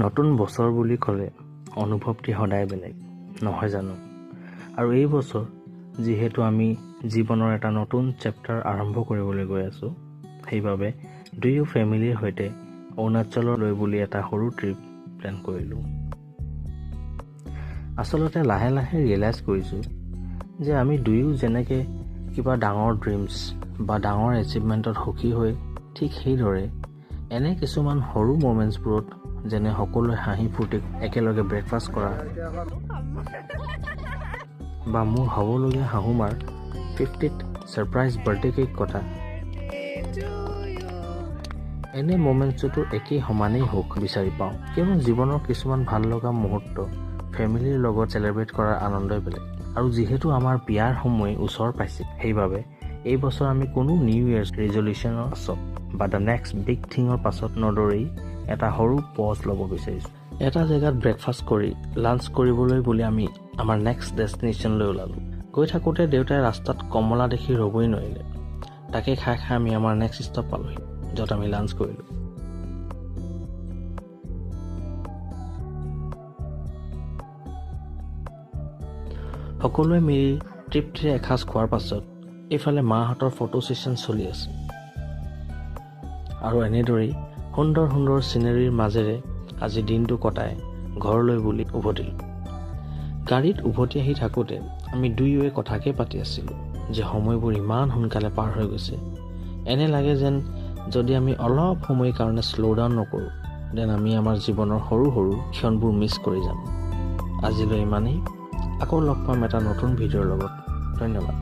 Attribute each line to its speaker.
Speaker 1: নতুন বছৰ বুলি ক'লে অনুভৱটি সদায় বেলেগ নহয় জানো? আৰু এই বছৰ যিহেতু আমি জীৱনৰ এটা নতুন চেপ্টাৰ আৰম্ভ কৰিবলৈ গৈ আছোঁ, সেইবাবে দুয়ো ফেমিলিৰ সৈতে অৰুণাচললৈ বুলি এটা সৰু ট্ৰিপ প্লেন কৰিলোঁ। আচলতে লাহে লাহে ৰিয়েলাইজ কৰিছোঁ যে আমি দুয়ো যেনেকৈ কিবা ডাঙৰ ড্ৰিমছ বা ডাঙৰ এচিভমেণ্টত সুখী হৈ ঠিক সেইদৰে এনে কিছুমান সৰু মমেণ্টছবোৰত যেনে সকলোৱে হাঁহি ফূৰ্তি একেলগে ব্ৰেকফাষ্ট কৰা বা মোৰ হ'বলগীয়া শাহুমাৰ 50th ছাৰপ্ৰাইজ বাৰ্থডে কেক কটা, এনে মমেণ্টছতো একেই সমানেই সুখ বিচাৰি পাওঁ। কিয়নো জীৱনৰ কিছুমান ভাল লগা মুহূৰ্ত ফেমিলিৰ লগত চেলিব্ৰেট কৰাৰ আনন্দই বেলেগ। আৰু যিহেতু আমাৰ বিয়াৰ সময় ওচৰ পাইছে, সেইবাবে এই বছৰ আমি কোনো নিউ ইয়েৰ ৰিজলিউশ্যনৰ পাছত বা দ্য নেক্সট বিগ থিঙৰ পাছত নদৰেই এটা সৰু পজ ল'ব বিচাৰিছোঁ। এটা জেগাত ব্ৰেকফাষ্ট কৰি লাঞ্চ কৰিবলৈ বুলি আমি আমাৰ নেক্সট ডেষ্টিনেশ্যনলৈ ওলালোঁ। গৈ থাকোঁতে দেউতাই ৰাস্তাত কমলা দেখি ৰ'বই নোৱাৰিলে। তাকে খাই খাই আমি আমাৰ নেক্সট ষ্টপ পালোহি, য'ত আমি লাঞ্চ কৰিলোঁ। সকলোৱে মিলি তৃপ্তিৰে এসাঁজ খোৱাৰ পাছত এইফালে মাহঁতৰ ফটো ছেশ্যন চলি আছে। আৰু এনেদৰেই সুন্দৰ সুন্দৰ চিনেৰীৰ মাজেৰে আজি দিনটো কটাই ঘৰলৈ বুলি উভতিলোঁ। গাড়ীত উভতি আহি থাকোঁতে আমি দুয়োৱে কথাকে পাতি আছিলোঁ যে সময়বোৰ ইমান সোনকালে পাৰ হৈ গৈছে। এনে লাগে যেন যদি আমি অলপ সময়ৰ কাৰণে শ্ল' ডাউন নকৰোঁ, দেন আমি আমাৰ জীৱনৰ সৰু সৰু ক্ষণবোৰ মিছ কৰি যাম। আজিলৈ ইমানেই। আকৌ লগ পাম এটা নতুন ভিডিঅ'ৰ লগত। ধন্যবাদ।